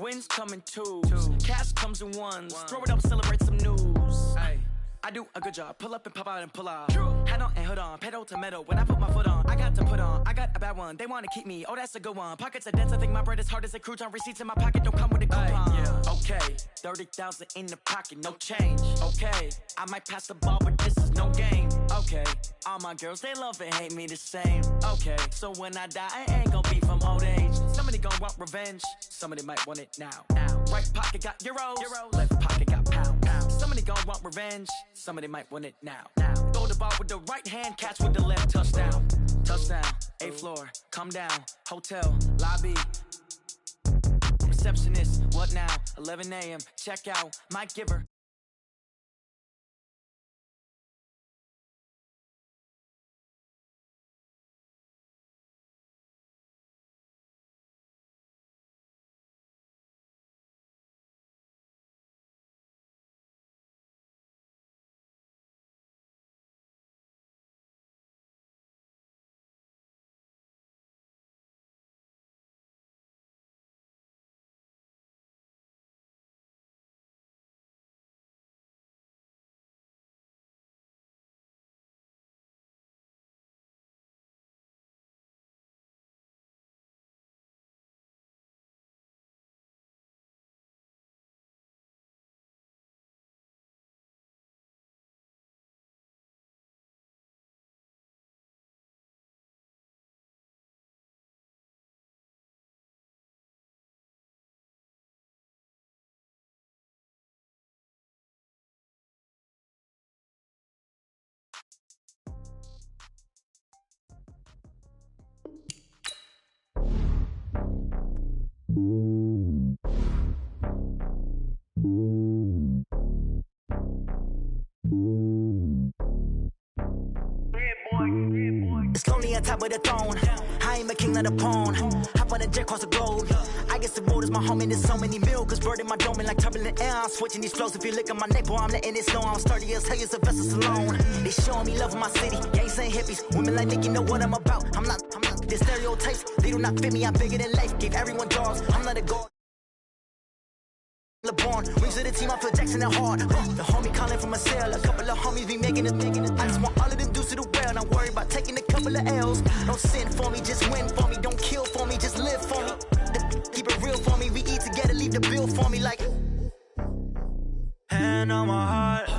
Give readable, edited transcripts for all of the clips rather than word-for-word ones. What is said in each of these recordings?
Wins come in twos. Cash comes in ones. Throw it up, celebrate some news. I do a good job. Pull up and pop out and pull off. Hat on and hood on. Pedal to metal. When I put my foot on, I got to put on. I got a bad one. They want to keep me. Oh, that's a good one. Pockets are dense. I think my bread is hard as a crouton. Receipts in my pocket don't come with a coupon. Okay, 30,000 in the pocket, no change. Okay, I might pass the ball, but this is no game. Okay, all my girls, they love and hate me the same. Okay, so when I die, I ain't gonna be from old age. Somebody gonna want revenge. Somebody might want it now. Right pocket got euros. Left pocket got pounds. Somebody gonna want revenge. Somebody might want it now. Throw the ball with the right hand, catch with the left. Touchdown. Touchdown. 8th floor. Come down. Hotel. Lobby. Receptionist. What now? 11 a.m. Check out. Mike Giver. It's lonely on top of the throne. I ain't a king of the pawn. Hop on a jet across the globe. I guess the road is my home and there's so many milk. Cause bird in my dome and like turbulent air. I'm switching these flows. If you look at my neck, boy, I'm letting it snow. I'm sturdy as hell as a vessel alone. They showing me love in my city. Gangs ain't hippies. Women like Nick, you know what I'm about. I'm not. The stereotypes, they do not fit me. I'm bigger than life. Gave everyone dogs. I'm not a god. LeBron, wings of the team, I feel Jackson and hard. The homie calling from a cell, a couple of homies be making it. I just want all of them dudes to do well, not worry about taking a couple of L's. Don't sin for me, just win for me. Don't kill for me, just live for me. Keep it real for me, we eat together, leave the bill for me like. Hand on my heart,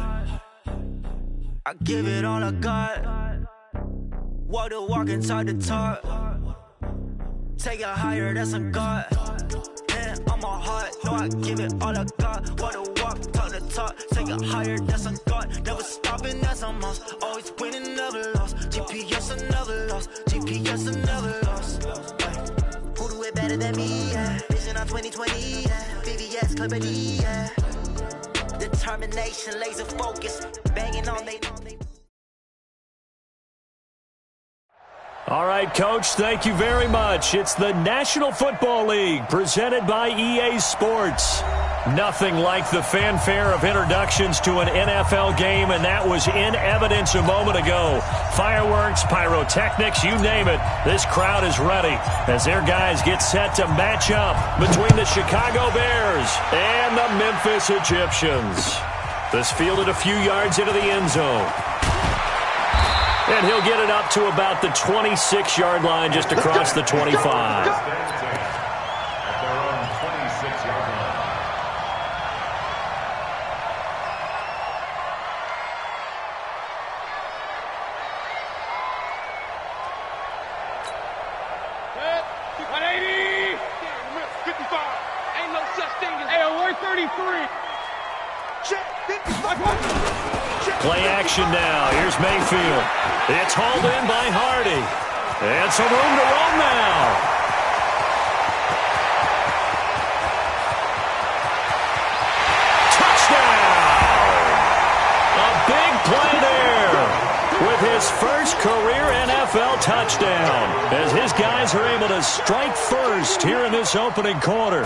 I give it all I got. Walk the walk and talk the talk. Take it higher, that's a God. On my heart, no, I give it all I got. Walk the walk, talk the talk, take it higher, that's a God. Never stopping, that's a must. Always winning, never lost. GPS, I never lost. GPS, I never lost. Who do it better than me? Yeah. Vision on 2020, yeah. VVS, Clarity, yeah. Determination, laser focus, banging on they. All right, Coach, thank you very much. It's the National Football League presented by EA Sports. Nothing like the fanfare of introductions to an NFL game, and that was in evidence a moment ago. Fireworks, pyrotechnics, you name it. This crowd is ready as their guys get set to match up between the Chicago Bears and the Memphis Egyptians. This fielded a few yards into the end zone. And he'll get it up to about the 26-yard line just across the 25. At their own 26-yard line. Set, 180, 55. Ain't no such thing as 133. Check, 55. Play action now. Here's Mayfield. It's hauled in by Hardy. And some room to run now. Touchdown! A big play there with his first career NFL touchdown as his guys are able to strike first here in this opening quarter.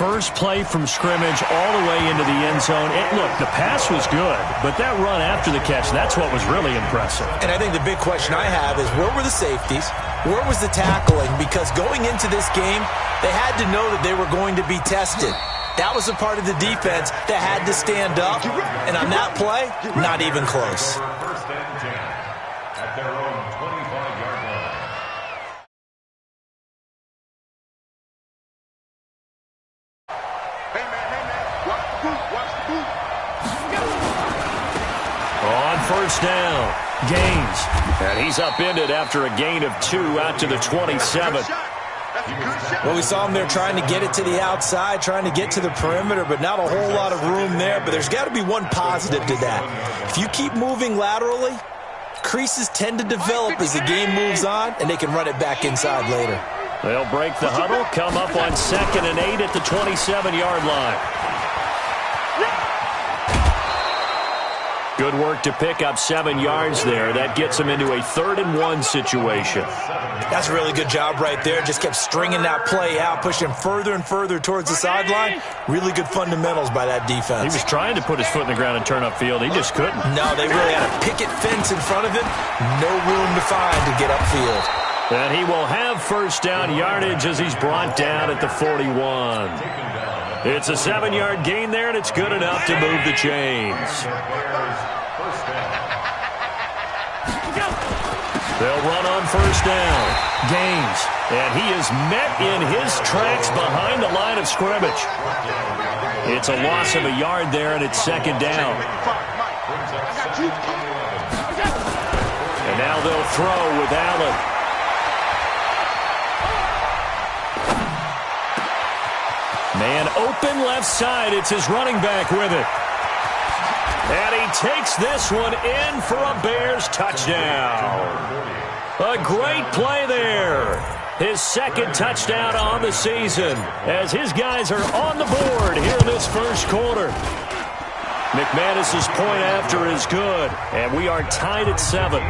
First play from scrimmage all the way into the end zone. Look, the pass was good, but that run after the catch, that's what was really impressive. And I think the big question I have is where were the safeties? Where was the tackling? Because going into this game, they had to know that they were going to be tested. That was a part of the defense that had to stand up, and on that play, not even close. First and 10 at their own 25-yard line. Hey, man, watch the boot, watch the boot. On first down, Gaines. And he's upended after a gain of 2 out to the 27. Well, we saw him there trying to get it to the outside, trying to get to the perimeter, but not a whole lot of room there. But there's got to be one positive to that. If you keep moving laterally, creases tend to develop as the game moves on, and they can run it back inside later. They'll break the huddle, come up on 2nd and 8 at the 27-yard line. Good work to pick up 7 yards there. That gets them into a 3rd and 1 situation. That's a really good job right there. Just kept stringing that play out, pushing him further and further towards the sideline. Really good fundamentals by that defense. He was trying to put his foot in the ground and turn upfield. He just couldn't. No, they really had a picket fence in front of him. No room to find to get upfield. And he will have first down yardage as he's brought down at the 41. It's a 7-yard gain there, and it's good enough to move the chains. They'll run on first down. Gaines. And he is met in his tracks behind the line of scrimmage. It's a loss of a yard there, and it's 2nd down. And now they'll throw with Allen. Man open left side. It's his running back with it. And he takes this one in for a Bears touchdown. A great play there. His 2nd touchdown on the season as his guys are on the board here in this first quarter. McManus's point after is good, and we are tied at 7.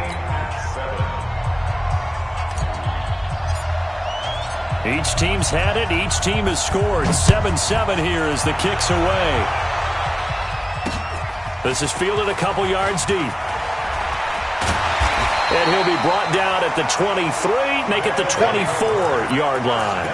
Each team's had it. Each team has scored. 7-7 here as the kick's away. This is fielded a couple yards deep. And he'll be brought down at the 23, make it the 24-yard line.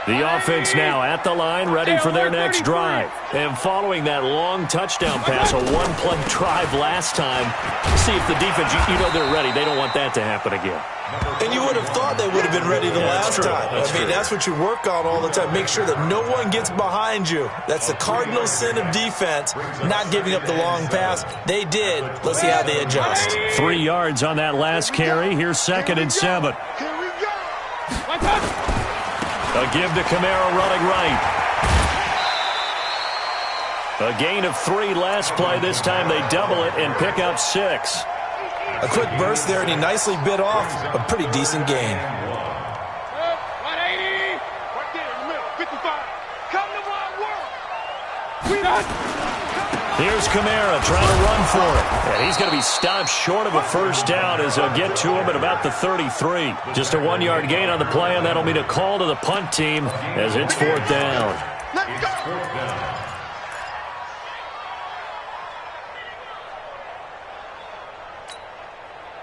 The offense now at the line, ready for their next drive. And following that long touchdown pass, a one-play drive last time, see if the defense, you know they're ready. They don't want that to happen again. And you would have thought they would have been ready the last time. I mean, that's what you work on all the time. Make sure that no one gets behind you. That's the cardinal sin of defense, not giving up the long pass. They did. Let's see how they adjust. 3 yards on that last carry. Here's 2nd and 7. Here we go. A give to Kamara running right. A gain of 3 last play. This time they double it and pick up 6. A quick burst there, and he nicely bit off a pretty decent gain. 180. Right there in the middle. 55. Come to my work. We done. Here's Kamara trying to run for it. And he's going to be stopped short of a first down as they'll get to him at about the 33. Just a 1-yard gain on the play, and that'll mean a call to the punt team as it's 4th down. Let's go.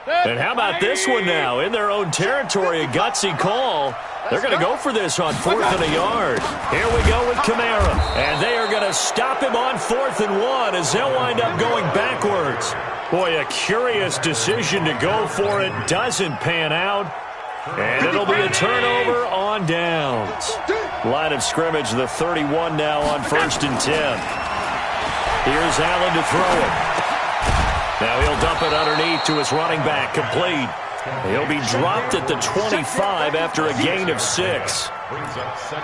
And how about this one now? In their own territory, a gutsy call. They're going to go for this on 4th and a yard. Here we go with Kamara. And they are going to stop him on 4th and 1 as they'll wind up going backwards. Boy, a curious decision to go for it. Doesn't pan out. And it'll be a turnover on downs. Line of scrimmage, the 31 now on 1st and 10. Here's Allen to throw it. Now he'll dump it underneath to his running back, complete. He'll be dropped at the 25 after a gain of 6.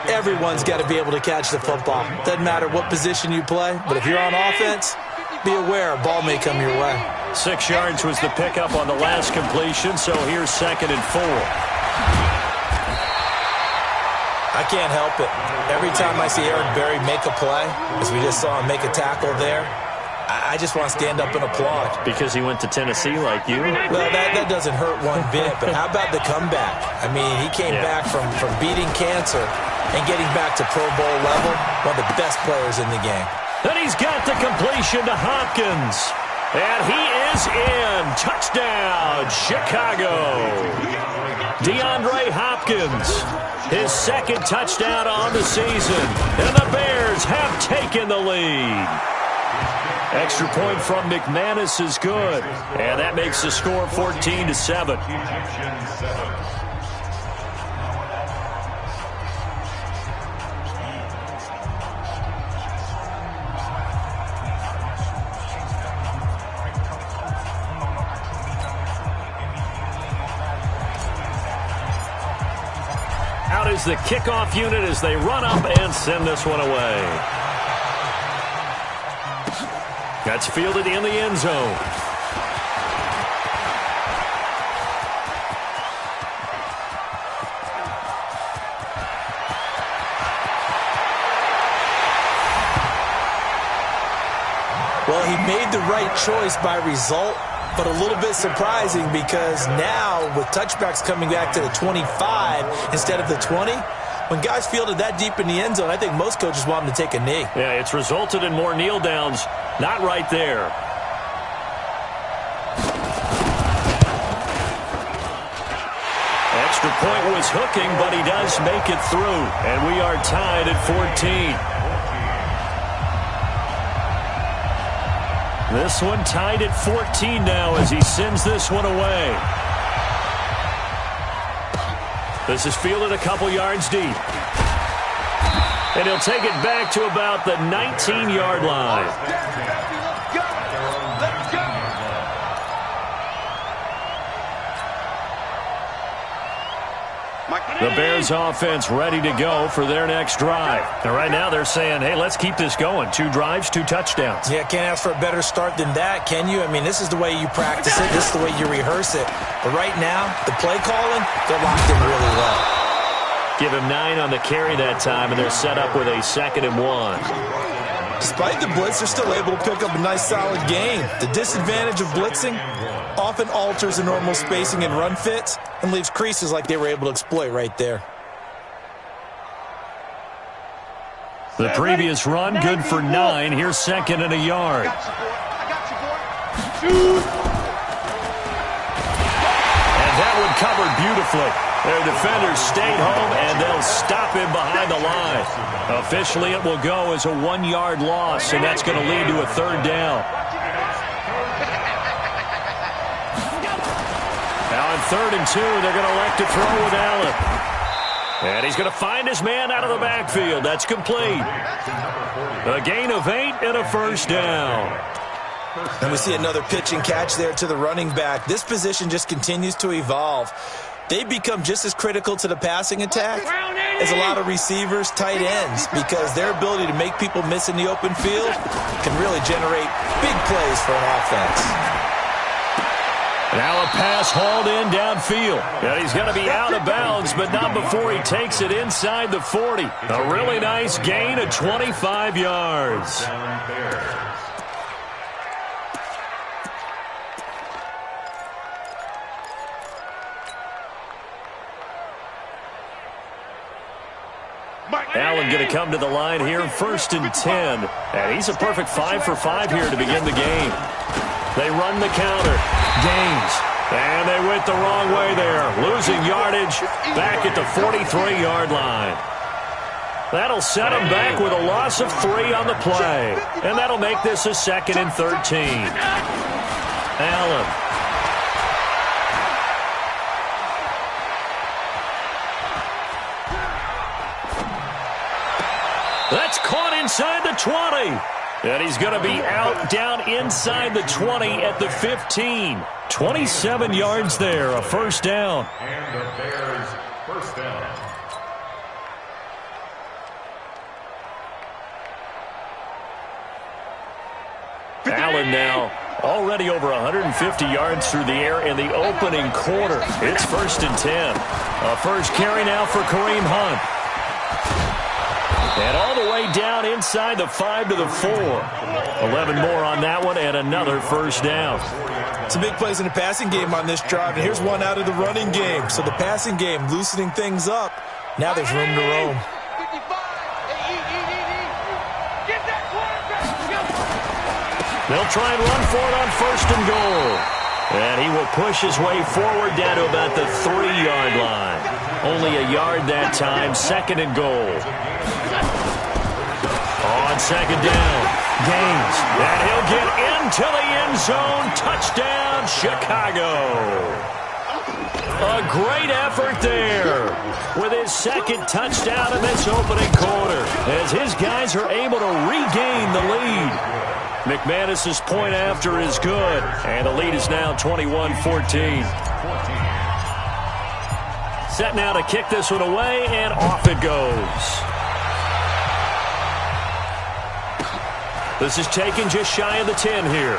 Everyone's got to be able to catch the football. Doesn't matter what position you play, but if you're on offense, be aware a ball may come your way. 6 yards was the pickup on the last completion, so here's 2nd and 4. I can't help it. Every time I see Eric Berry make a play, as we just saw him make a tackle there, I just want to stand up and applaud. Because he went to Tennessee like you? Well, that doesn't hurt one bit, but how about the comeback? I mean, he came back from beating cancer and getting back to Pro Bowl level, one of the best players in the game. And he's got the completion to Hopkins. And he is in. Touchdown, Chicago. DeAndre Hopkins, his second touchdown on the season. And the Bears have taken the lead. Extra point from McManus is good. And that makes the score 14-7. Out is the kickoff unit as they run up and send this one away. That's fielded in the end zone. Well, he made the right choice by result, but a little bit surprising because now with touchbacks coming back to the 25 instead of the 20, when guys fielded that deep in the end zone, I think most coaches want them to take a knee. Yeah, it's resulted in more kneel downs. Not right there. Extra point was hooking, but he does make it through. And we are tied at 14. This one tied at 14 now as he sends this one away. This is fielded a couple yards deep. And he'll take it back to about the 19-yard line. The Bears offense ready to go for their next drive. And right now they're saying, hey, let's keep this going. 2 drives, 2 touchdowns. Yeah, can't ask for a better start than that, can you? I mean, this is the way you practice it. This is the way you rehearse it. But right now, the play calling, they're locked in really well. Give him 9 on the carry that time, and they're set up with a 2nd and 1. Despite the blitz, they're still able to pick up a nice, solid gain. The disadvantage of blitzing often alters the normal spacing and run fits and leaves creases like they were able to exploit right there. The previous run, good for 9. Here's 2nd and a yard. And that one covered beautifully. Their defenders stayed home, and they'll stop him behind the line. Officially, it will go as a 1-yard loss, and that's going to lead to a 3rd down. Now on 3rd and 2, they're going to elect to throw with Allen. And he's going to find his man out of the backfield. That's complete. A gain of 8 and a 1st down. And we see another pitch and catch there to the running back. This position just continues to evolve. They become just as critical to the passing attack as a lot of receivers, tight ends, because their ability to make people miss in the open field can really generate big plays for an offense. Now a pass hauled in downfield. And he's going to be out of bounds, but not before he takes it inside the 40. A really nice gain of 25 yards. Allen going to come to the line here, 1st and 10. And he's a perfect 5 for 5 here to begin the game. They run the counter. Gaines. And they went the wrong way there. Losing yardage back at the 43-yard line. That'll set him back with a loss of 3 on the play. And that'll make this a 2nd and 13. Allen. That's caught inside the 20. And he's going to be out down inside the 20 at the 15. 27 yards there, a 1st down. And the Bears' 1st down. Allen now already over 150 yards through the air in the opening quarter. It's 1st and 10. A first carry now for Kareem Hunt. And all the way down inside the 5 to the 4. 11 more on that one and another 1st down. Some big plays in the passing game on this drive, and here's one out of the running game. So the passing game loosening things up. Now there's room to roam. Get that quarterback. They'll try and run for it on 1st and goal. And he will push his way forward down to about the 3-yard line. Only a yard that time, 2nd and goal. On 2nd down, Gaines. And he'll get into the end zone. Touchdown, Chicago. A great effort there with his 2nd touchdown in this opening quarter as his guys are able to regain the lead. McManus's point after is good, and the lead is now 21-14. Set now to kick this one away, and off it goes. This is taken just shy of the 10 here.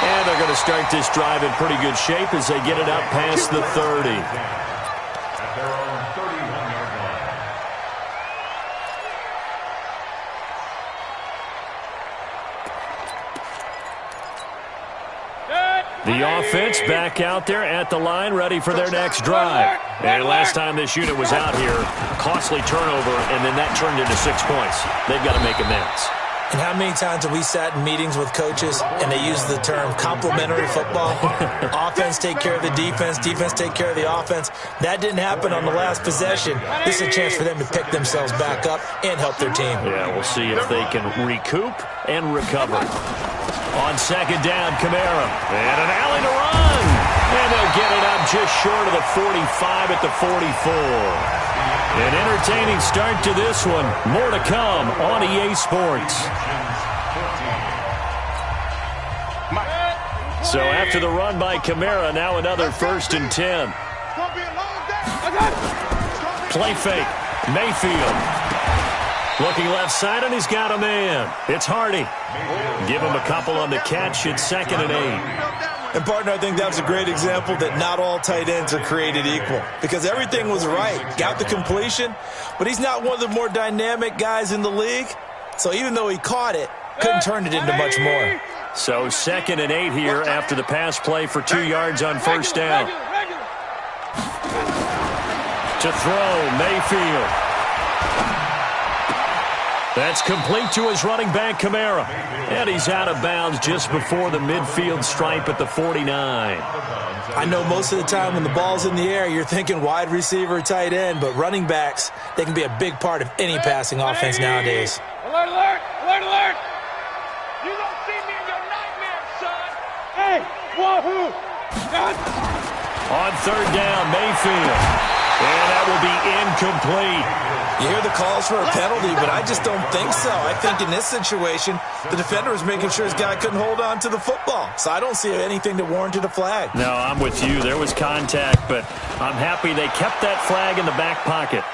And they're going to start this drive in pretty good shape as they get it up past the 30. At their own 31-yard line. The offense back out there at the line, ready for their next drive. And last time this unit was out here, costly turnover, and then that turned into 6 points. They've got to make amends. And how many times have we sat in meetings with coaches and they use the term complementary football? Offense take care of the defense, defense take care of the offense. That didn't happen on the last possession. This is a chance for them to pick themselves back up and help their team. Yeah, we'll see if they can recoup and recover. On 2nd down, Kamara. And an alley to run. And they'll get it up just short of the 45 at the 44. An entertaining start to this one. More to come on EA Sports. So after the run by Kamara, now another 1st and 10. Play fake. Mayfield. Looking left side, and he's got a man. It's Hardy. Give him a couple on the catch. It's 2nd and 8. And, partner, I think that was a great example that not all tight ends are created equal because everything was right. Got the completion, but he's not one of the more dynamic guys in the league. So even though he caught it, couldn't turn it into much more. So 2nd and 8 here after the pass play for 2 yards on 1st down. To throw, Mayfield. That's complete to his running back, Kamara. And he's out of bounds just before the midfield stripe at the 49. I know most of the time when the ball's in the air, you're thinking wide receiver, tight end, but running backs, they can be a big part of any passing offense nowadays. Alert, alert, alert, alert. You don't see me in your nightmares, son. Hey, wahoo. On 3rd down, Mayfield. And that will be incomplete. You hear the calls for a penalty, but I just don't think so. I think in this situation, the defender was making sure his guy couldn't hold on to the football. So I don't see anything that warranted a flag. No, I'm with you. There was contact, but I'm happy they kept that flag in the back pocket.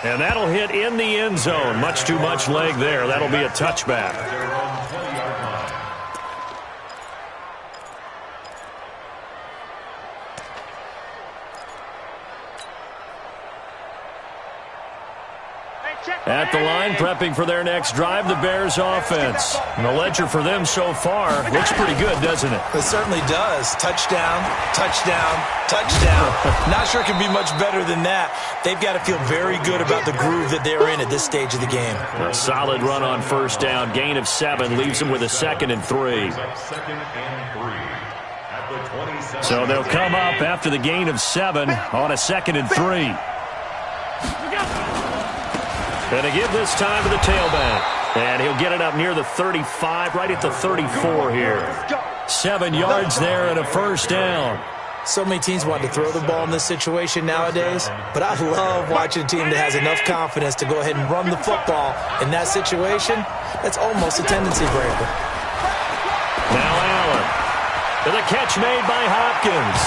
And that'll hit in the end zone. Much too much leg there. That'll be a touchback. At the line, prepping for their next drive, the Bears offense. And the ledger for them so far looks pretty good, doesn't it? It certainly does. Touchdown, touchdown, touchdown. Not sure it can be much better than that. They've got to feel very good about the groove that they're in at this stage of the game. A solid run on 1st down. Gain of 7 leaves them with a 2nd and 3. So they'll come up after the gain of 7 on a 2nd and 3. And to give this time to the tailback. And he'll get it up near the 35, right at the 34 here. 7 yards there and a 1st down. So many teams want to throw the ball in this situation nowadays, but I love watching a team that has enough confidence to go ahead and run the football. In that situation, that's almost a tendency breaker. Now Allen. And the catch made by Hopkins.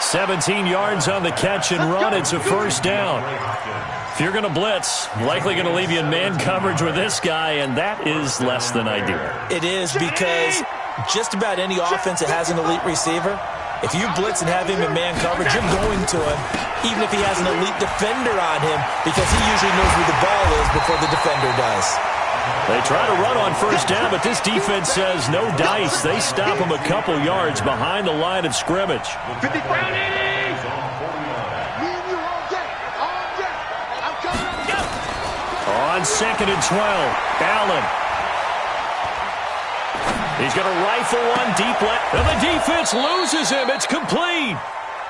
17 yards on the catch and run. It's a 1st down. If you're going to blitz, likely going to leave you in man coverage with this guy, and that is less than ideal. It is because just about any offense that has an elite receiver, if you blitz and have him in man coverage, you're going to him, even if he has an elite defender on him, because he usually knows where the ball is before the defender does. They try to run on 1st down, but this defense says no dice. They stop him a couple yards behind the line of scrimmage. 50 On On 2nd and 12, Allen. He's going to rifle one deep left. And the defense loses him. It's complete.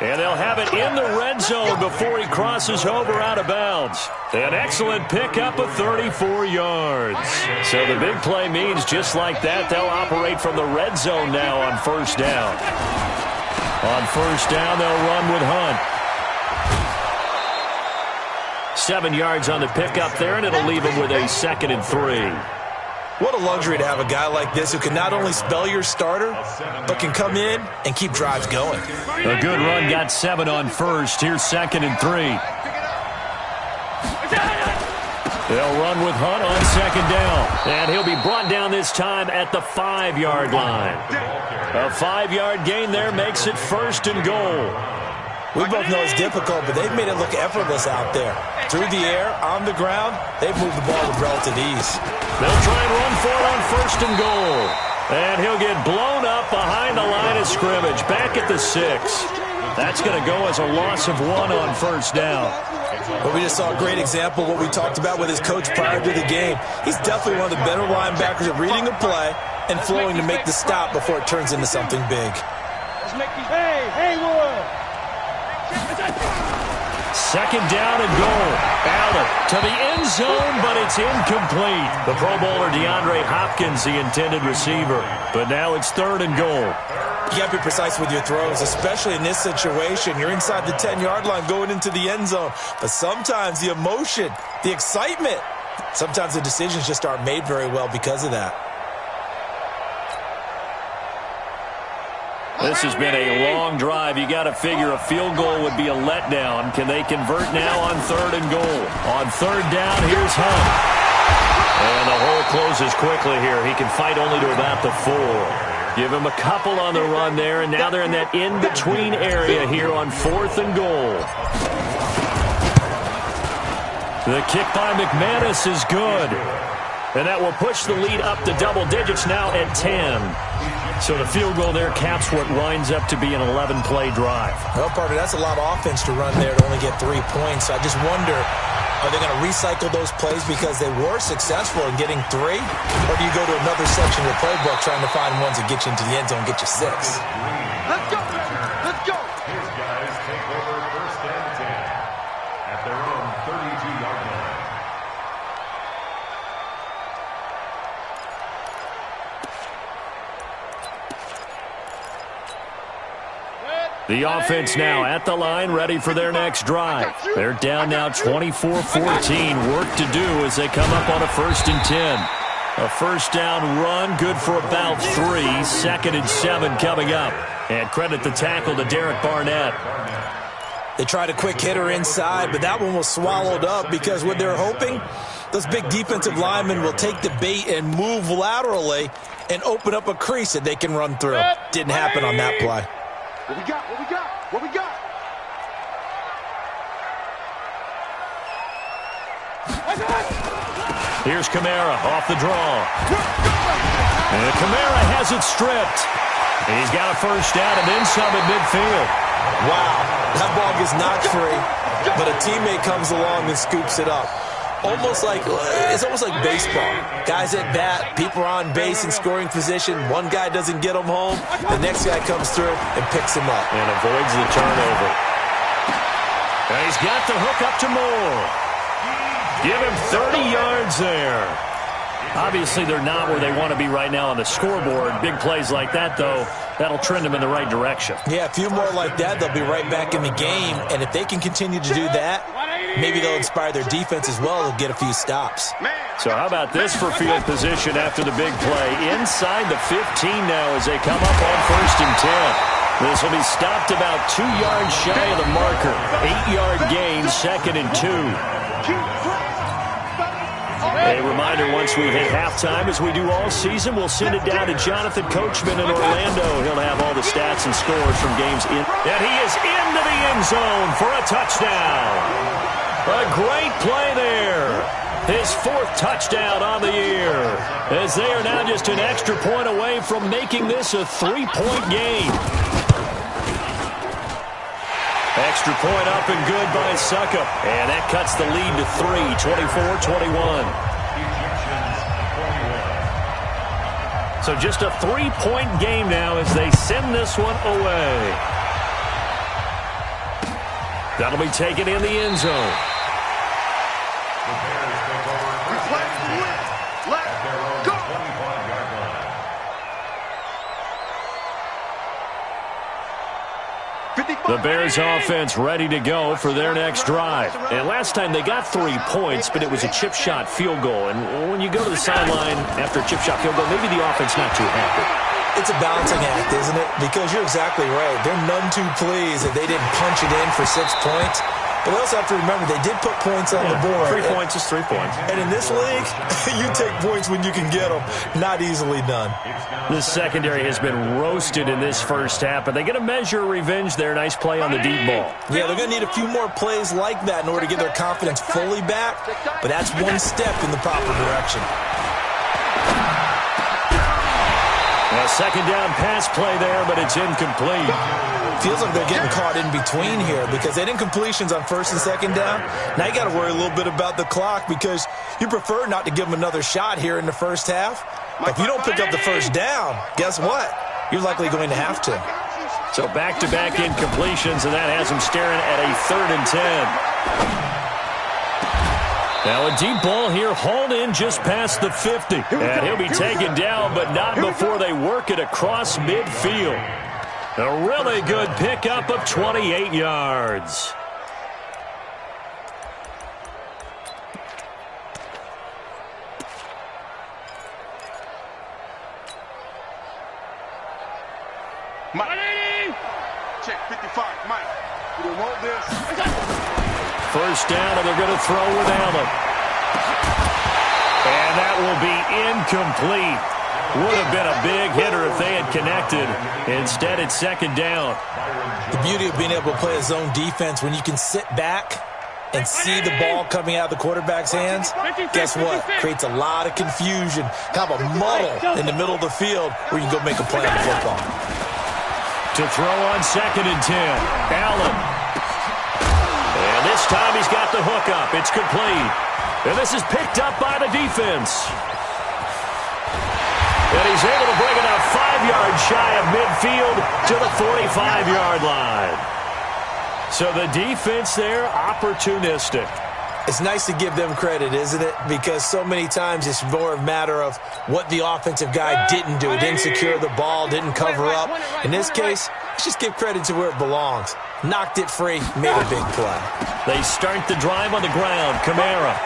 And they'll have it in the red zone before he crosses over out of bounds. An excellent pickup of 34 yards. So the big play means just like that, they'll operate from the red zone now on first down. On first down, they'll run with Hunt. 7 yards on the pickup there, and it'll leave him with a 2nd and 3. What a luxury to have a guy like this who can not only spell your starter, but can come in and keep drives going. A good run, got 7 on first. Here's 2nd and 3. They'll run with Hunt on 2nd down. And he'll be brought down this time at the 5-yard line. A 5-yard gain there makes it 1st and goal. We both know it's difficult, but they've made it look effortless out there. Through the air, on the ground, they've moved the ball with relative ease. They'll try and run for it on 1st and goal. And he'll get blown up behind the line of scrimmage, back at the 6. That's going to go as a loss of 1 on 1st down. But we just saw a great example of what we talked about with his coach prior to the game. He's definitely one of the better linebackers at reading a play and flowing to make the stop before it turns into something big. Hey, Haywood! 2nd down and goal. Allen to the end zone, but it's incomplete. The Pro Bowler DeAndre Hopkins, the intended receiver. But now it's 3rd and goal. You got to be precise with your throws, especially in this situation. You're inside the 10-yard line going into the end zone. But sometimes the emotion, the excitement, sometimes the decisions just aren't made very well because of that. This has been a long drive. You got to figure a field goal would be a letdown. Can they convert now on 3rd and goal? On 3rd down, here's Hunt. And the hole closes quickly here. He can fight only to about the 4. Give him a couple on the run there, and now they're in that in-between area here on 4th and goal. The kick by McManus is good. And that will push the lead up to double digits now at 10. So the field goal there caps what winds up to be an 11-play drive. Well, Parker, that's a lot of offense to run there to only get 3 points. I just wonder, are they going to recycle those plays because they were successful in getting 3? Or do you go to another section of the playbook trying to find ones that get you into the end zone and get you 6? Let's go, baby! Let's go! His guys take over 1st and 10 at their own 32-yard line. The offense now at the line, ready for their next drive. They're down now 24-14. Work to do as they come up on a 1st and 10. A 1st down run, good for about 3. 2nd and 7 coming up. And credit the tackle to Derek Barnett. They tried a quick hitter inside, but that one was swallowed up because what they're hoping, those big defensive linemen will take the bait and move laterally and open up a crease that they can run through. Didn't happen on that play. What we got? What we got? What we got? Here's Kamara off the draw. And Kamara has it stripped. He's got a 1st down and then some at midfield. Wow, that ball gets knocked free, but a teammate comes along and scoops it up. It's almost like baseball. Guys at bat, people are on base in scoring position. One guy doesn't get him home. The next guy comes through and picks him up. And avoids the turnover. And he's got the hook up to Moore. Give him 30 yards there. Obviously, they're not where they want to be right now on the scoreboard. Big plays like that, though, that'll trend them in the right direction. Yeah, a few more like that, they'll be right back in the game. And if they can continue to do that, maybe they'll inspire their defense as well. They'll get a few stops. So how about this for field position after the big play? Inside the 15 now as they come up on 1st and 10. This will be stopped about 2 yards shy of the marker. 8-yard gain, 2nd and 2. A reminder, once we hit halftime, as we do all season, we'll send it down to Jonathan Coachman in Orlando. He'll have all the stats and scores from games in. And he is into the end zone for a touchdown. A great play there. His 4th touchdown on the year. As they are now just an extra point away from making this a 3-point game. Extra point up and good by Suckup. And that cuts the lead to 3, 24-21. So just a 3-point game now as they send this one away. That'll be taken in the end zone. The Bears offense ready to go for their next drive. And last time they got 3 points, but it was a chip shot field goal. And when you go to the sideline after a chip shot field goal, maybe the offense not too happy. It's a balancing act, isn't it? Because you're exactly right. They're none too pleased that they didn't punch it in for 6 points. But we also have to remember they did put points on the board. 3 points is 3 points. And in this league, you take points when you can get them. Not easily done. The secondary has been roasted in this first half, but they get a measure of revenge there. Nice play on the deep ball. Yeah, they're going to need a few more plays like that in order to get their confidence fully back. But that's one step in the proper direction. A second down pass play there, but it's incomplete. Feels like they're getting caught in between here because they didn't completions on first and second down. Now you got to worry a little bit about the clock because you prefer not to give them another shot here in the first half. But if you don't pick up the first down, guess what? You're likely going to have to. So back-to-back incompletions, and that has them staring at a 3rd and 10. Now a deep ball here hauled in just past the 50. And he'll be taken down, but not before they work it across midfield. A really good pickup of 28 yards. Mike. Check 55, Mike. You don't want this. First down, and they're going to throw with Allen. And that will be incomplete. Would have been a big hitter if they had connected. Instead, it's second down. The beauty of being able to play a zone defense when you can sit back and see the ball coming out of the quarterback's hands, guess what? Creates a lot of confusion, kind of a muddle in the middle of the field where you can go make a play on the football. To throw on 2nd and 10, Allen. And this time he's got the hook up. It's complete. And this is picked up by the defense. And he's able to bring it out 5 yards shy of midfield to the 45-yard line. So the defense there, opportunistic. It's nice to give them credit, isn't it? Because so many times it's more a matter of what the offensive guy didn't do. He didn't secure the ball, didn't cover up. In this case, let's just give credit to where it belongs. Knocked it free, made a big play. They start the drive on the ground. Kamara.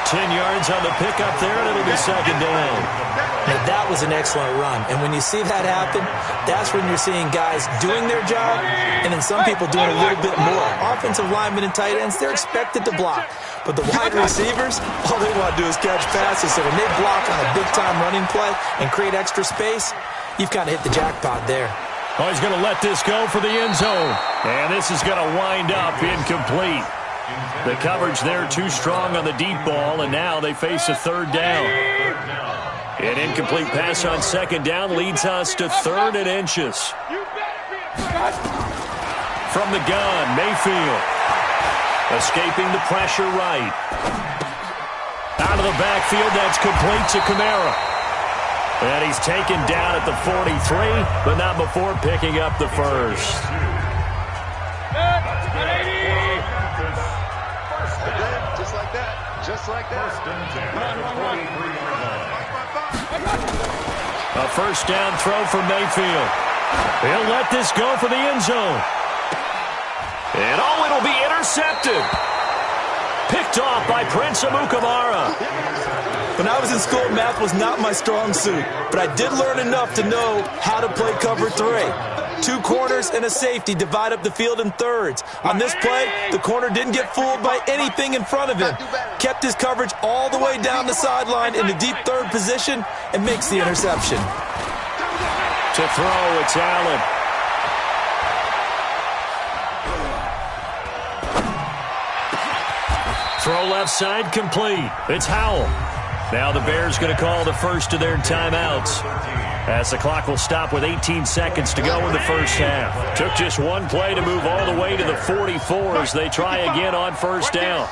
10 yards on the pickup there, and it'll be second down. Now, that was an excellent run. And when you see that happen, that's when you're seeing guys doing their job and then some people doing a little bit more. Offensive linemen and tight ends, they're expected to block. But the wide receivers, all they want to do is catch passes. So when they block on a big-time running play and create extra space, you've kind of hit the jackpot there. Oh, he's going to let this go for the end zone. And this is going to wind up incomplete. The coverage there too strong on the deep ball, and now they face a 3rd down. An incomplete pass on 2nd down leads us to 3rd and inches. From the gun, Mayfield. Escaping the pressure right. Out of the backfield, that's complete to Kamara. And he's taken down at the 43, but not before picking up the first. Just like that. A first down throw from Mayfield. He'll let this go for the end zone. And it'll be intercepted. Picked off by Prince Amukamara. When I was in school, math was not my strong suit, but I did learn enough to know how to play cover 3. 2 corners and a safety divide up the field in thirds. On this play, the corner didn't get fooled by anything in front of him. Kept his coverage all the way down the sideline in the deep 3rd position and makes the interception. To throw, it's Allen. Throw left side complete. It's Howell. Now the Bears going to call the first of their timeouts, as the clock will stop with 18 seconds to go in the first half. Took just one play to move all the way to the 44 as they try again on first down.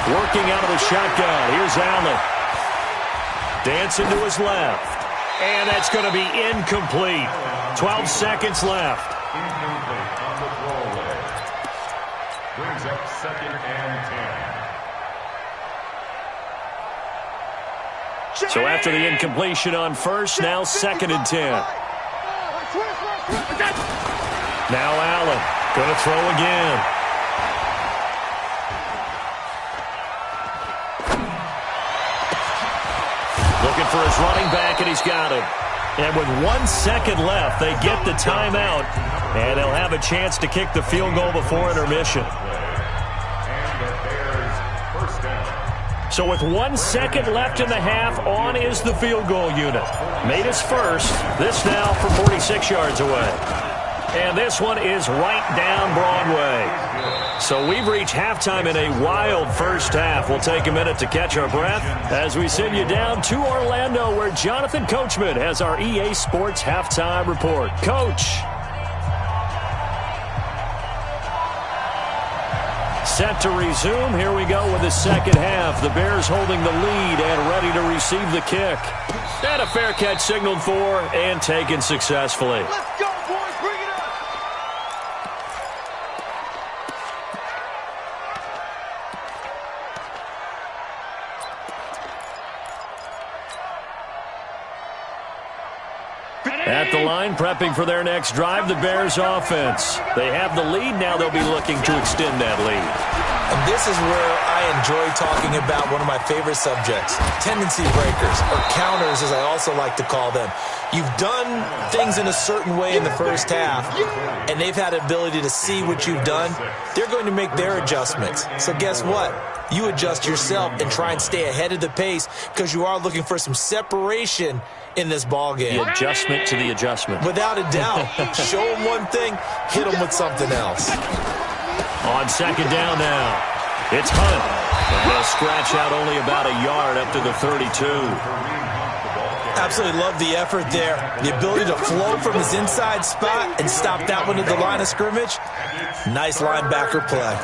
Working out of the shotgun. Here's Allen. Dancing to his left. And that's going to be incomplete. 12 seconds left. Incomplete on the throwaway. Brings up 2nd and 10. So after the incompletion on first, now 2nd and 10. Now Allen going to throw again. Looking for his running back, and he's got him. And with 1 second left, they get the timeout, and they'll have a chance to kick the field goal before intermission. So with 1 second left in the half, on is the field goal unit. Made his first. This now from 46 yards away. And this one is right down Broadway. So we've reached halftime in a wild first half. We'll take a minute to catch our breath as we send you down to Orlando, where Jonathan Coachman has our EA Sports halftime report. Coach. Set to resume. Here we go with the second half. The Bears holding the lead and ready to receive the kick. And a fair catch signaled for and taken successfully. Let's go, boys. Bring it up. At the line, prepping for their next drive, the Bears offense. They have the lead. Now they'll be looking to extend that lead. And this is where I enjoy talking about one of my favorite subjects, tendency breakers, or counters as I also like to call them. You've done things in a certain way in the first half, and they've had the ability to see what you've done. They're going to make their adjustments. So guess what? You adjust yourself and try and stay ahead of the pace because you are looking for some separation in this ball game. The adjustment to the adjustment. Without a doubt. Show them one thing, hit them with something else. On second down now, it's Hunt. And they'll scratch out only about a yard up to the 32. Absolutely love the effort there. The ability to flow from his inside spot and stop that one at the line of scrimmage. Nice linebacker play.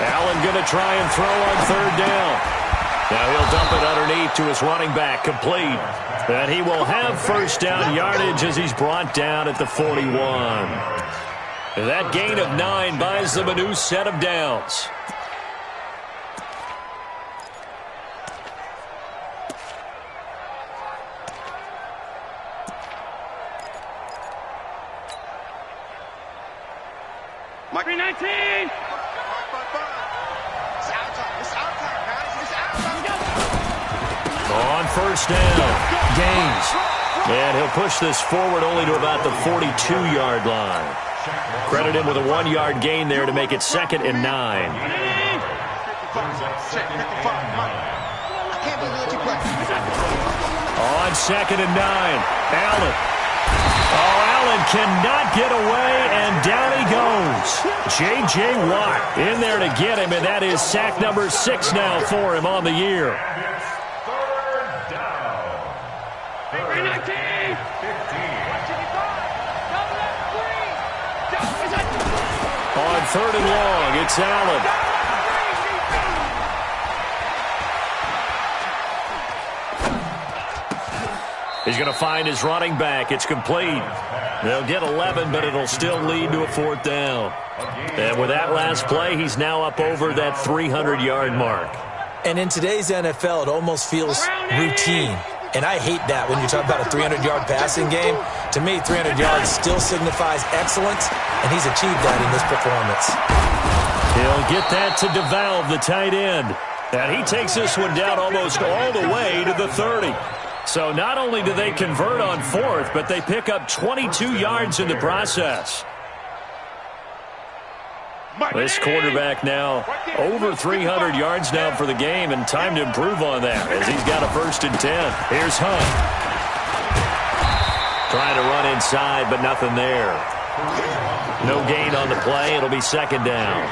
Allen going to try and throw on third down. Now he'll dump it underneath to his running back, complete. And he will have first down yardage as he's brought down at the 41. That gain of 9 buys them a new set of downs. Mike 319. On first down, Gaines. And he'll push this forward only to about the 42-yard line. Credit him with a 1-yard gain there to make it 2nd and 9. On 2nd and 9, Allen. Oh, Allen cannot get away, and down he goes. J.J. Watt in there to get him, and that is sack number 6 now for him on the year. On 3rd and long, it's Allen. He's going to find his running back. It's complete. They'll get 11, but it'll still lead to a 4th down. And with that last play, he's now up over that 300-yard mark. And in today's NFL, it almost feels routine. And I hate that when you talk about a 300-yard passing game. To me, 300 yards still signifies excellence, and he's achieved that in this performance. He'll get that to DeValve, the tight end. And he takes this one down almost all the way to the 30. So not only do they convert on 4th, but they pick up 22 yards in the process. This quarterback now over 300 yards now for the game, and time to improve on that as he's got a 1st and 10. Here's Hunt. Trying to run inside, but nothing there. No gain on the play. It'll be second down.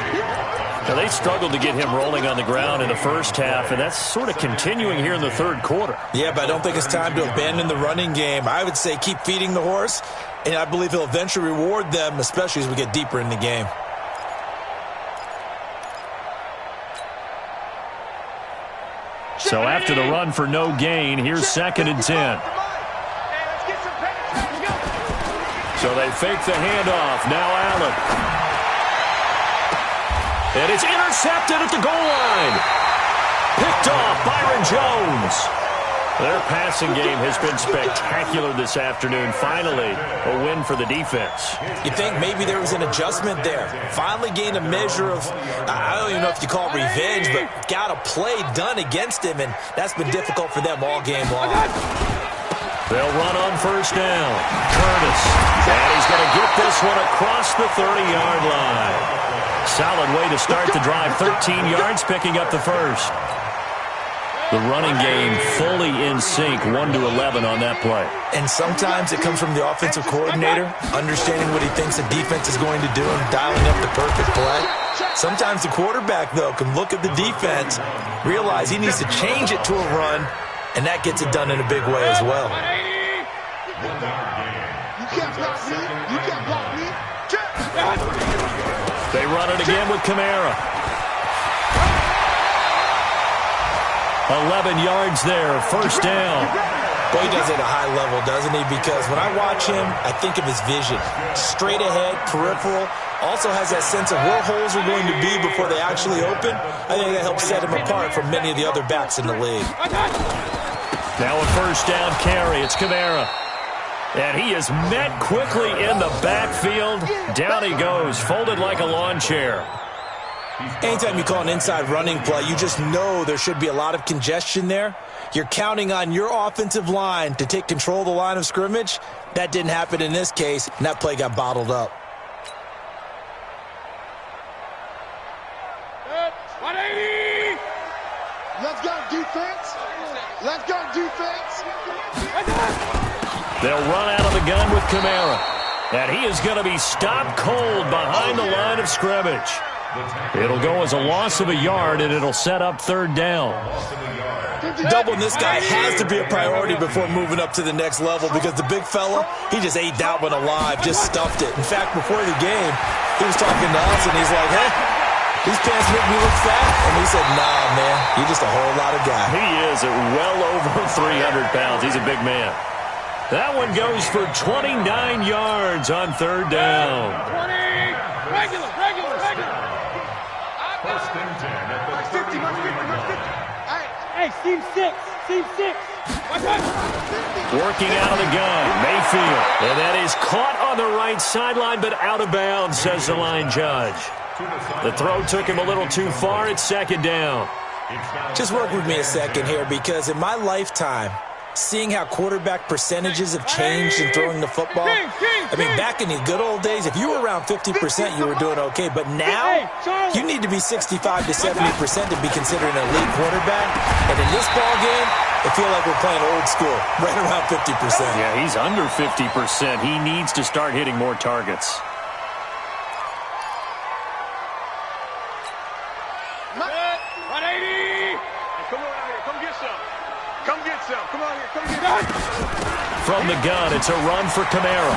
Now, they struggled to get him rolling on the ground in the first half, and that's sort of continuing here in the third quarter. Yeah, but I don't think it's time to abandon the running game. I would say keep feeding the horse, and I believe he'll eventually reward them, especially as we get deeper in the game. So after the run for no gain, here's second and 10. So they fake the handoff. Now Allen. And it's intercepted at the goal line. Picked off Byron Jones. Their passing game has been spectacular this afternoon. Finally, a win for the defense. You think maybe there was an adjustment there. Finally gained a measure of, I don't even know if you call it revenge, but got a play done against him, and that's been difficult for them all game long. They'll run on first down. Curtis. And he's going to get this one across the 30-yard line. Solid way to start the drive. 13 yards, picking up the first. The running game fully in sync, 1-11 on that play. And sometimes it comes from the offensive coordinator, understanding what he thinks the defense is going to do and dialing up the perfect play. Sometimes the quarterback, though, can look at the defense, realize he needs to change it to a run, and that gets it done in a big way as well. They run it again with Kamara. 11 yards there, first down. Boy, he does it at a high level, doesn't he? Because when I watch him, I think of his vision. Straight ahead, peripheral. Also has that sense of where holes are going to be before they actually open. I think that helps set him apart from many of the other backs in the league. Now a first down carry. It's Kamara. And he is met quickly in the backfield. Down he goes, folded like a lawn chair. Anytime you call an inside running play, you just know there should be a lot of congestion there. You're counting on your offensive line to take control of the line of scrimmage. That didn't happen in this case, and that play got bottled up. Let's go, defense. Let's go, defense. They'll run out of the gun with Kamara. And he is going to be stopped cold behind the line of scrimmage. It'll go as a loss of a yard, and it'll set up third down. Doubling this guy has to be a priority before moving up to the next level because the big fella, he just ate that one alive, just stuffed it. In fact, before the game, he was talking to us, and he's like, hey, these pants make me look fat. And he said, nah, man, you're just a whole lot of guy. He is at well over 300 pounds. He's a big man. That one goes for 29 yards on third down. 20, regular. First and 10 at the 50. Hey, seam six. Working out of the gun, Mayfield. And that is caught on the right sideline, but out of bounds, says the line judge. The throw took him a little too far. It's second down. Just work with me a second here because in my lifetime, seeing how quarterback percentages have changed in throwing the football. I mean, back in the good old days, if you were around 50%, you were doing okay. But now, you need to be 65 to 70% to be considered an elite quarterback. And in this ball game, I feel like we're playing old school, right around 50%. Yeah, he's under 50%. He needs to start hitting more targets. From the gun, it's a run for Kamara.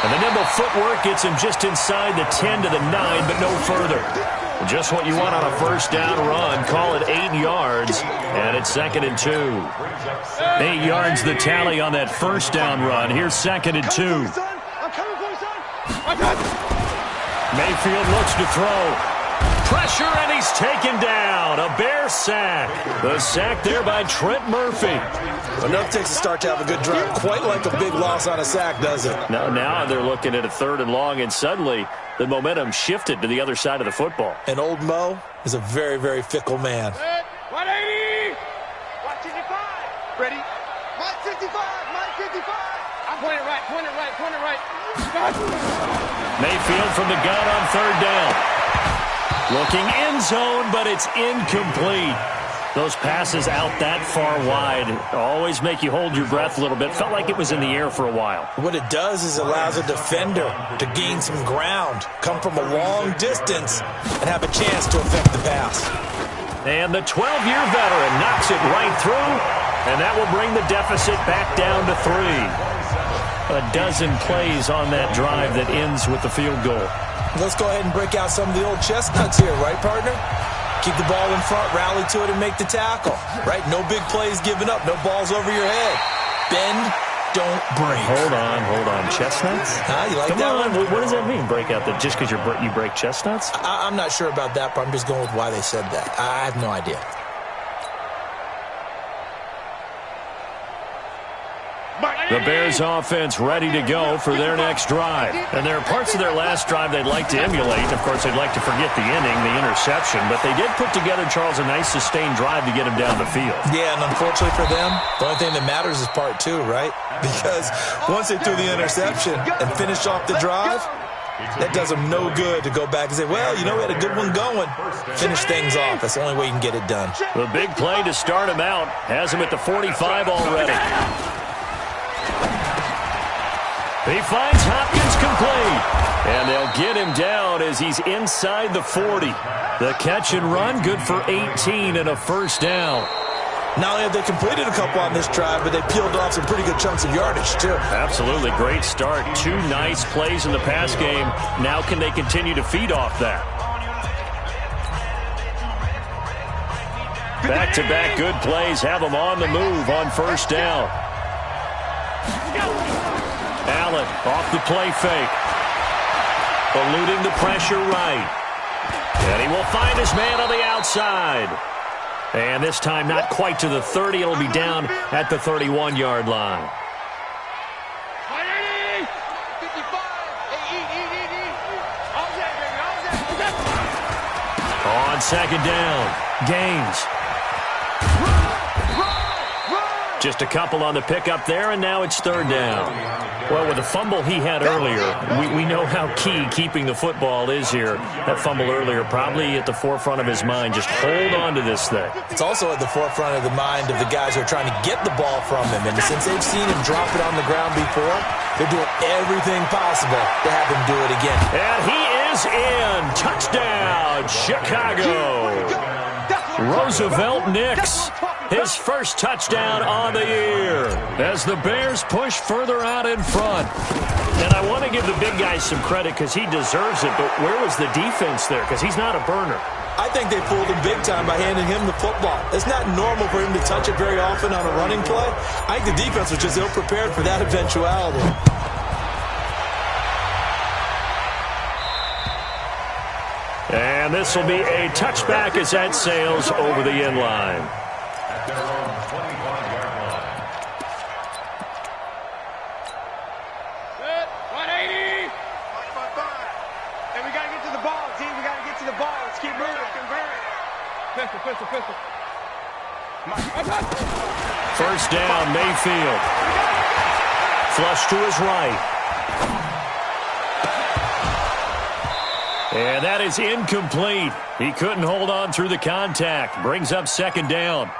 And the nimble footwork gets him just inside the 10 to the 9, but no further. Just what you want on a first down run. Call it 8 yards, and it's second and 2. 8 yards the tally on that first down run. Here's second and 2. Mayfield looks to throw. Pressure, and he's taken down. A Bear sack. The sack there by Trent Murphy. Enough takes a start to have a good drive. Quite like a big loss on a sack, does it? Now they're looking at a third and long, and suddenly the momentum shifted to the other side of the football. And old Mo is a very, very fickle man. 180. 155. Ready? Mike 55. I'm pointing right. Mayfield from the gun on third down. Looking end zone, but it's incomplete. Those passes out that far wide always make you hold your breath a little bit. Felt like it was in the air for a while. What it does is allows a defender to gain some ground, come from a long distance, and have a chance to affect the pass. And the 12-year veteran knocks it right through, and that will bring the deficit back down to 3. A dozen plays on that drive that ends with the field goal. Let's go ahead and break out some of the old chestnuts here, right, partner? Keep the ball in front, rally to it, and make the tackle, right? No big plays given up, no balls over your head. Bend, don't break. Hold on. Chestnuts? You like Come that on. one? What does that mean, break out? Just because you break chestnuts? I'm not sure about that, but I'm just going with why they said that. I have no idea. The Bears offense ready to go for their next drive. And there are parts of their last drive they'd like to emulate. Of course, they'd like to forget the inning, the interception. But they did put together, Charles, a nice sustained drive to get him down the field. Yeah, and unfortunately for them, the only thing that matters is part 2, right? Because once they threw the interception and finished off the drive, that does them no good to go back and say, well, we had a good one going. Finish things off. That's the only way you can get it done. The big play to start him out has him at the 45 already. He finds Hopkins complete, and they'll get him down as he's inside the 40. The catch and run, good for 18 and a first down. Not only have they completed a couple on this drive, but they peeled off some pretty good chunks of yardage, too. Absolutely, great start. 2 nice plays in the pass game. Now can they continue to feed off that? Back-to-back good plays have them on the move on first down. Allen off the play fake. Eluding the pressure right. And he will find his man on the outside. And this time not quite to the 30. It'll be down at the 31-yard line. On second down, Gaines. Just a couple on the pickup there, and now it's third down. Well, with the fumble he had earlier, we know how key keeping the football is here. That fumble earlier probably at the forefront of his mind. Just hold on to this thing. It's also at the forefront of the mind of the guys who are trying to get the ball from him. And since they've seen him drop it on the ground before, they're doing everything possible to have him do it again. And he is in. Touchdown, Chicago. Roosevelt Nix. His first touchdown on the year as the Bears push further out in front. And I want to give the big guy some credit because he deserves it, but where was the defense there? Because he's not a burner. I think they fooled him big time by handing him the football. It's not normal for him to touch it very often on a running play. I think the defense was just ill-prepared for that eventuality. And this will be a touchback as that sails over the end line. At their own 25-yard line. Good. 180. And we got to get to the ball, team. We got to get to the ball. Let's keep moving. Pistol. First down, Mayfield. Flush to his right. And that is incomplete. He couldn't hold on through the contact. Brings up second down.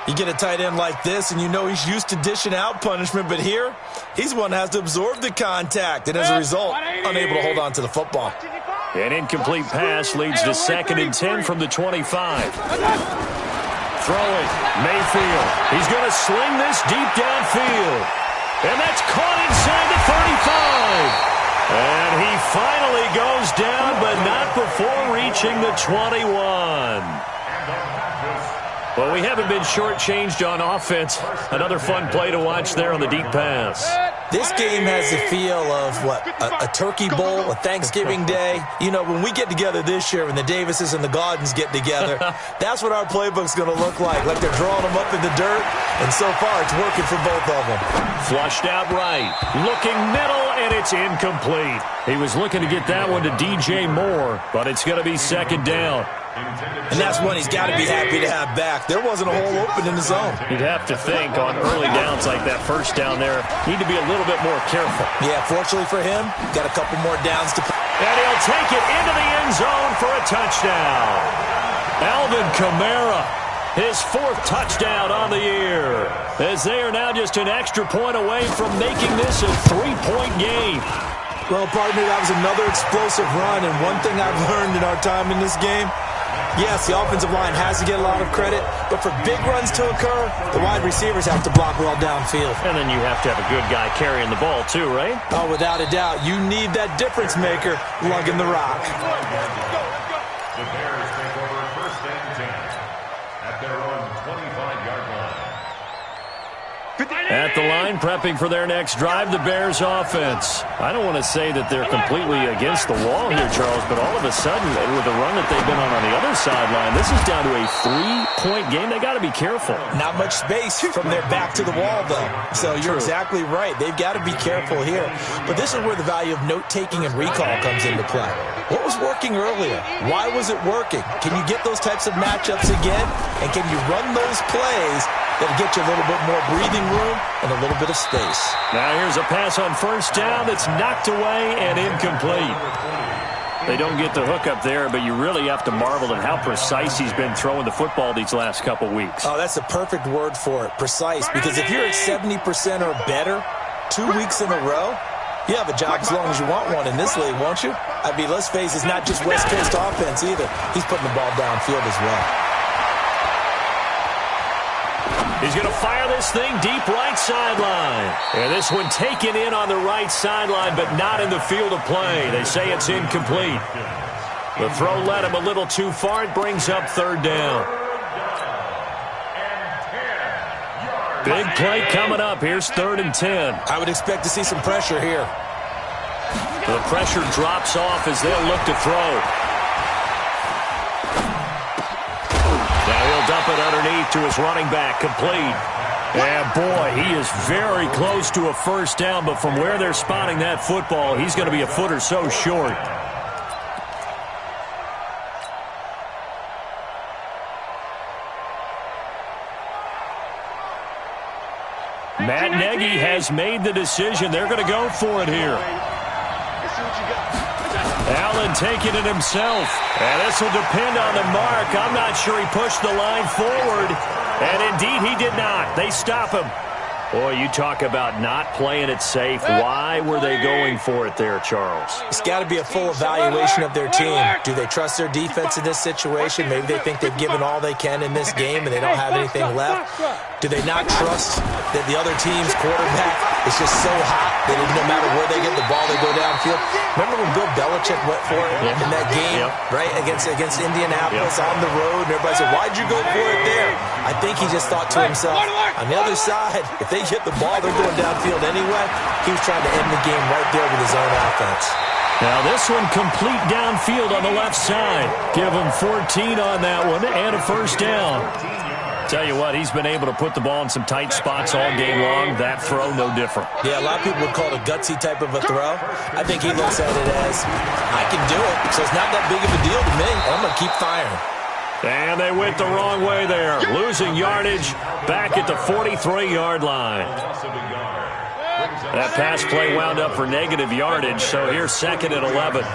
You get a tight end like this, and you know he's used to dishing out punishment, but here, he's the one that has to absorb the contact, and as a result, unable to hold on to the football. An incomplete pass leads to 2nd and 10 from the 25. Throwing, Mayfield. He's going to sling this deep downfield. And that's caught inside the 35. And he finally goes down, but not before reaching the 21. Well, we haven't been shortchanged on offense. Another fun play to watch there on the deep pass. This game has the feel of, a turkey bowl, a Thanksgiving day. You know, when we get together this year, when the Davises and the Gaudens get together, that's what our playbook's going to look like they're drawing them up in the dirt, and so far it's working for both of them. Flushed out right, looking middle, and it's incomplete. He was looking to get that one to DJ Moore, but it's going to be second down. And that's one he's got to be happy to have back. There wasn't a hole open in the zone. You'd have to think on early downs like that first down there, need to be a little bit more careful. Yeah, fortunately for him, got a couple more downs to play. And he'll take it into the end zone for a touchdown. Alvin Kamara his 4th touchdown on the year, as they are now just an extra point away from making this a 3-point game. Well, partner, that was another explosive run, and one thing I've learned in our time in this game, yes, the offensive line has to get a lot of credit, but for big runs to occur, the wide receivers have to block well downfield. And then you have to have a good guy carrying the ball too, right? Oh, without a doubt. You need that difference maker lugging the rock. The Bears take over 1st and 10 at their own 25-yard line. At the line, prepping for their next drive, the Bears offense. I don't want to say that they're completely against the wall here, Charles, but all of a sudden, with the run that they've been on the other sideline, this is down to a 3-point game. They got to be careful. Not much space from their back to the wall, though. So you're exactly right. They've got to be careful here. But this is where the value of note-taking and recall comes into play. What was working earlier? Why was it working? Can you get those types of matchups again? And can you run those plays that'll get you a little bit more breathing room and a little bit of space? Now here's a pass on 1st down that's knocked away and incomplete. They don't get the hook up there, but you really have to marvel at how precise he's been throwing the football these last couple weeks. Oh, that's the perfect word for it, precise. Because if you're at 70% or better 2 weeks in a row, you have a job as long as you want one in this league, won't you? I mean, let's face it, it's not just West Coast offense either. He's putting the ball downfield as well. He's going to fire this thing deep right sideline. And this one taken in on the right sideline, but not in the field of play. They say it's incomplete. The throw led him a little too far. It brings up 3rd down. Big play coming up. Here's 3rd and 10. I would expect to see some pressure here. The pressure drops off as they'll look to throw. Dump it underneath to his running back, complete. And boy, he is very close to a 1st down, but from where they're spotting that football, he's going to be a foot or so short. Matt Nagy has made the decision. They're going to go for it here. Allen taking it himself. And this will depend on the mark. I'm not sure he pushed the line forward. And indeed, he did not. They stop him. Boy, you talk about not playing it safe. Why were they going for it there, Charles? It's got to be a full evaluation of their team. Do they trust their defense in this situation? Maybe they think they've given all they can in this game and they don't have anything left. Do they not trust that the other team's quarterback is just so hot that no matter where they get the ball, they go downfield? Remember when Bill Belichick went for it in that game, right, against Indianapolis on the road? And everybody said, why'd you go for it there? I think he just thought to himself, on the other side, if they hit the ball, they're going downfield anyway. He was trying to end the game right there with his own offense. Now this one complete downfield on the left side. Give him 14 on that one and a 1st down. Tell you what, he's been able to put the ball in some tight spots all game long. That throw, no different. Yeah, a lot of people would call it a gutsy type of a throw. I think he looks at it as, I can do it, so it's not that big of a deal to me. I'm going to keep firing. And they went the wrong way there. Losing yardage back at the 43-yard line. That pass play wound up for negative yardage, so here's 2nd and 11.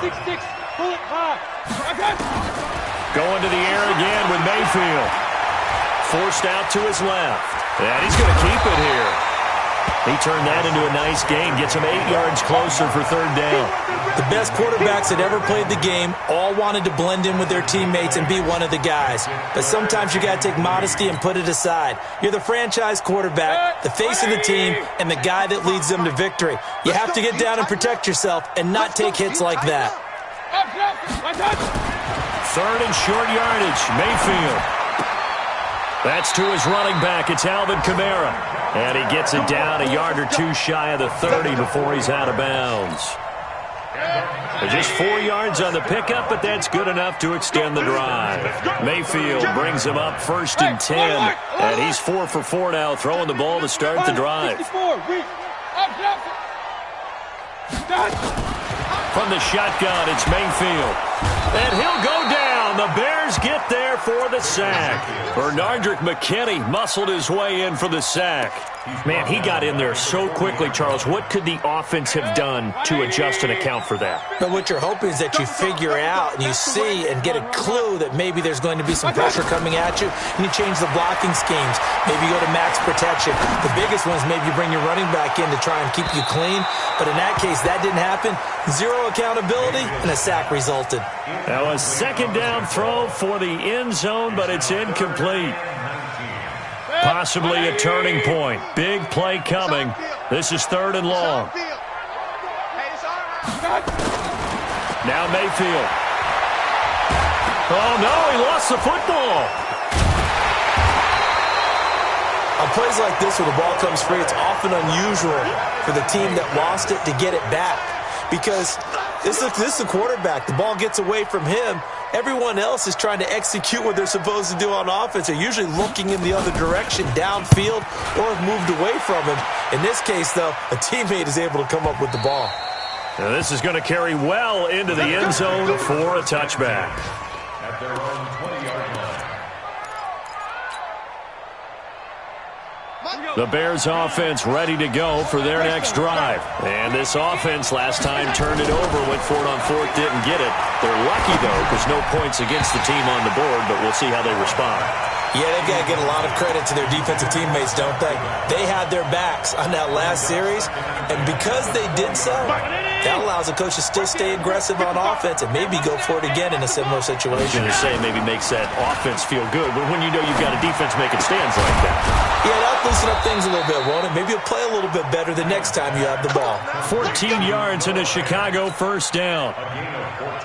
Going to the air again with Mayfield. Forced out to his left. And he's going to keep it here. He turned that into a nice gain. Gets him 8 yards closer for 3rd down. The best quarterbacks that ever played the game all wanted to blend in with their teammates and be one of the guys. But sometimes you got to take modesty and put it aside. You're the franchise quarterback, the face of the team, and the guy that leads them to victory. You have to get down and protect yourself and not take hits like that. 3rd and short yardage. Mayfield. That's to his running back. It's Alvin Kamara. And he gets it down a yard or two shy of the 30 before he's out of bounds. Just 4 yards on the pickup, but that's good enough to extend the drive. Mayfield brings him up 1st and 10. And he's 4 for 4 now, throwing the ball to start the drive. From the shotgun, it's Mayfield. And he'll go down. The Bears get there for the sack. Bernardrick McKinney muscled his way in for the sack. Man, he got in there so quickly, Charles. What could the offense have done to adjust and account for that? But what you're hoping is that you figure out and you see and get a clue that maybe there's going to be some pressure coming at you, and you change the blocking schemes. Maybe you go to max protection. The biggest one is maybe you bring your running back in to try and keep you clean. But in that case, that didn't happen. Zero accountability, and a sack resulted. That was second down throw for the end zone, but it's incomplete. Possibly a turning point. Big play coming. This is 3rd and long. Now Mayfield. Oh, no, he lost the football. On plays like this where the ball comes free, it's often unusual for the team that lost it to get it back. Because this is the quarterback. The ball gets away from him. Everyone else is trying to execute what they're supposed to do on offense. They're usually looking in the other direction, downfield, or have moved away from him. In this case, though, a teammate is able to come up with the ball. Now this is going to carry well into the end zone for a touchback. At their own 20-yard line. The Bears offense ready to go for their next drive. And this offense last time turned it over, went for it on 4th, didn't get it. They're lucky, though, because no points against the team on the board, but we'll see how they respond. Yeah, they've got to get a lot of credit to their defensive teammates, don't they? They had their backs on that last series, and because they did so, that allows the coach to still stay aggressive on offense and maybe go for it again in a similar situation. I was going to say maybe makes that offense feel good, but when you know you've got a defense making stands like that. Yeah, that'll loosen up things a little bit, won't it? Maybe you'll play a little bit better the next time you have the ball. 14 yards in a Chicago first down.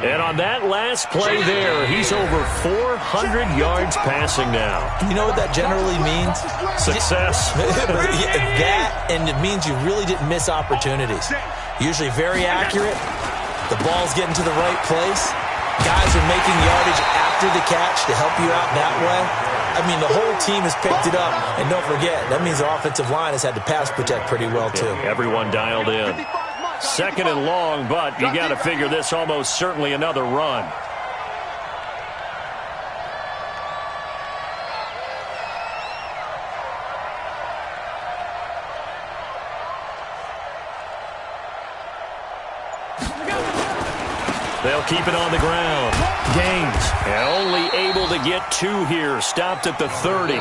And on that last play there, he's over 400 yards passing now. You know what that generally means? Success. That, and it means you really didn't miss opportunities. Usually very accurate. The ball's getting to the right place. Guys are making yardage after the catch to help you out that way. I mean, the whole team has picked it up. And don't forget, that means the offensive line has had to pass protect pretty well, too. Everyone dialed in. 2nd and long, but you got to figure this almost certainly another run. They'll keep it on the ground. Gaines, and only able to get 2 here. Stopped at the 30.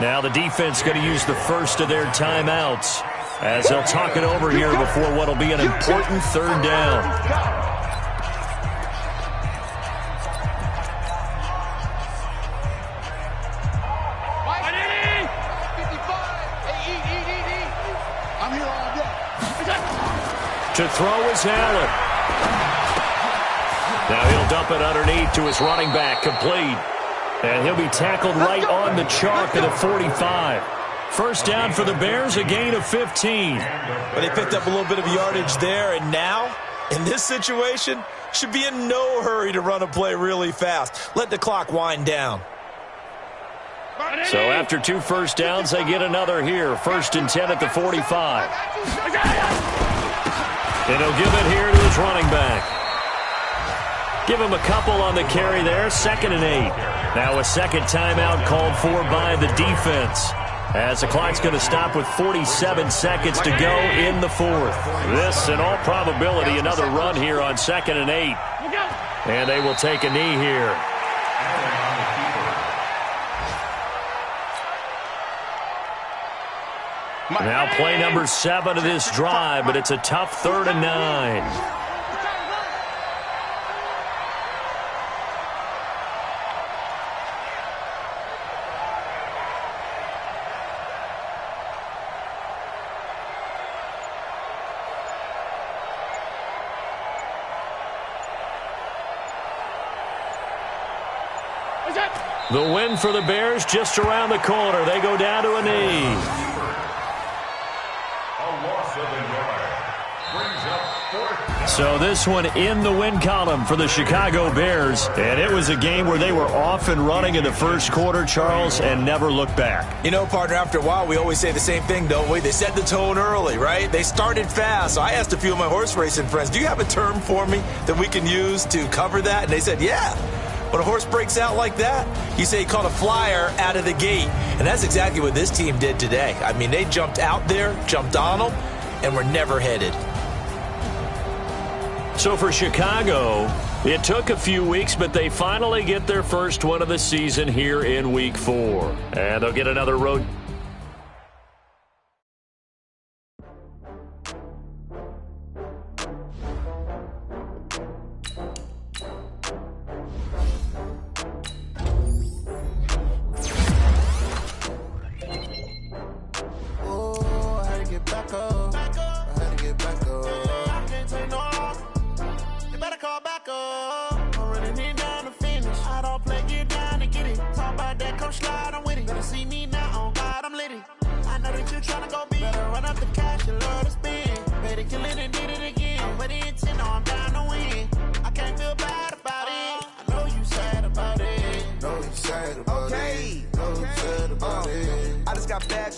Now the defense going to use the first of their timeouts as they'll talk it over here before what will be an important 3rd down. I'm here all day. To throw is Allen. Now he'll dump it underneath to his running back, complete. And he'll be tackled right on the chalk at the 45. First down for the Bears, a gain of 15. But they picked up a little bit of yardage there, and now, in this situation, should be in no hurry to run a play really fast. Let the clock wind down. So after 2 first downs, they get another here. 1st and 10 at the 45. And he'll give it here to his running back. Give him a couple on the carry there. 2nd and 8. Now a second timeout called for by the defense, as the clock's going to stop with 47 seconds to go in the 4th. This, in all probability, another run here on 2nd and 8. And they will take a knee here. Now play number 7 of this drive, but it's a tough 3rd and 9. The win for the Bears just around the corner. They go down to a knee. A loss of a yard. Brings up 4th. So this one in the win column for the Chicago Bears. And it was a game where they were off and running in the first quarter, Charles, and never looked back. You know, partner, after a while, we always say the same thing, don't we? They set the tone early, right? They started fast. So I asked a few of my horse racing friends, do you have a term for me that we can use to cover that? And they said, yeah. When a horse breaks out like that, you say he caught a flyer out of the gate. And that's exactly what this team did today. I mean, they jumped out there, jumped on them, and were never headed. So for Chicago, it took a few weeks, but they finally get their first one of the season here in Week 4. And they'll get another road.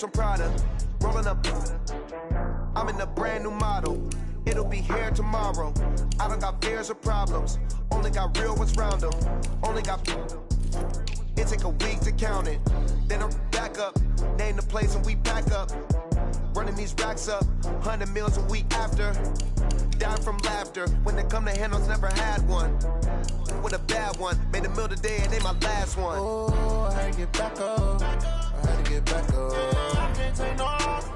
From Prada, rolling up. I'm in a brand new model. It'll be here tomorrow. I don't got fears or problems. Only got real ones round them. Only got. It take a week to count it. Then I'm back up. Name the place and we pack up. Running these racks up. 100 meals a week after. Down from laughter. When they come to handles, never had one. With a bad one. Made a meal today and they my last one. Oh, I had to get back up. I had to get back up. I can't take no off.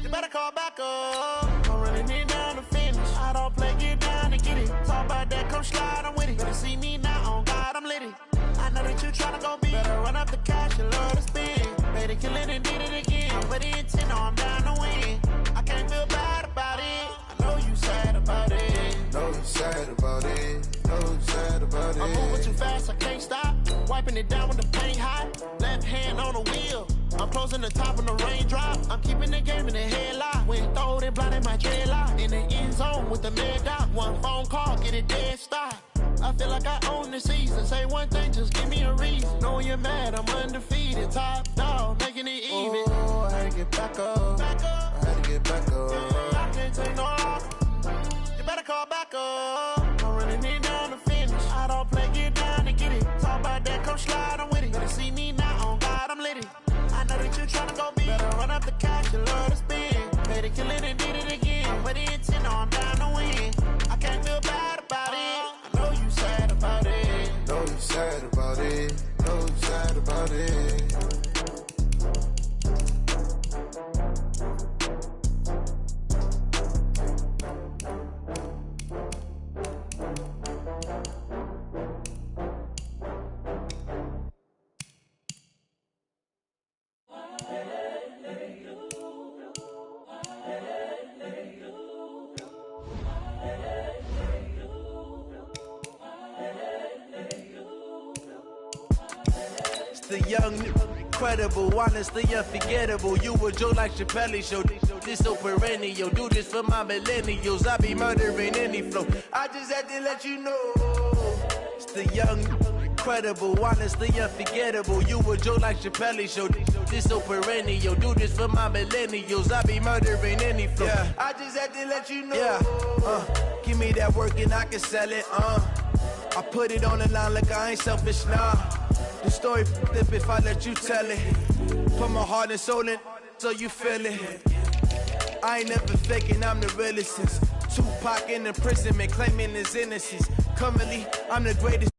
You better call back up. I'm running it down to finish. I don't play, get down to get it. Talk about that, come slide, I'm with it. Better see me now, on God, I'm litty. I know that you tryna go big. Better run up the cash, you love to spend. Made it, kill it, and did it again. With the intent, no, I'm down to win. I can't feel bad about it. I know you sad about it. Know you sad about it. Know you sad about it. I'm moving too fast, I can't stop. Wiping it down with the paint hot. Left hand on the wheel. I'm closing the top on the raindrop. I'm keeping the game in the headlock. When throwed and blinded my dreadlock. In the end zone with the mad dot. One phone call, get it dead stop. I feel like I own the season. Say one thing, just give me a reason. Knowing you're mad, I'm undefeated. Top dog, making it even. Oh, I had to get back up. I had to get back up. I can't take no off. You better call back up. I'm running it down to finish. I don't play, get down to get it. Talk about that, come slide, I'm with it. Better see me now, on God, I'm litty. I know that you tryna go big. Better run up the cash, you love to spend. Better kill it and did it again. With the intent, no, I'm down to win. I can't feel bad about it. I know you sad about it. Know you sad about it. Know you sad about it. The young, incredible, honestly unforgettable. You a Joe like Chappelle show. This so perennial. Do this for my millennials. I be murdering any flow. I just had to let you know. It's the young, incredible, honestly unforgettable. You a Joe like Chappelle show. This so perennial. Do this for my millennials. I be murdering any flow. Yeah. I just had to let you know. Yeah. Give me that work and I can sell it. I put it on the line like I ain't selfish, nah. The story flip if I let you tell it. Put my heart and soul in so you feel it. I ain't never faking, I'm the realest since Tupac in imprisonment, claiming his innocence. Currently, I'm the greatest.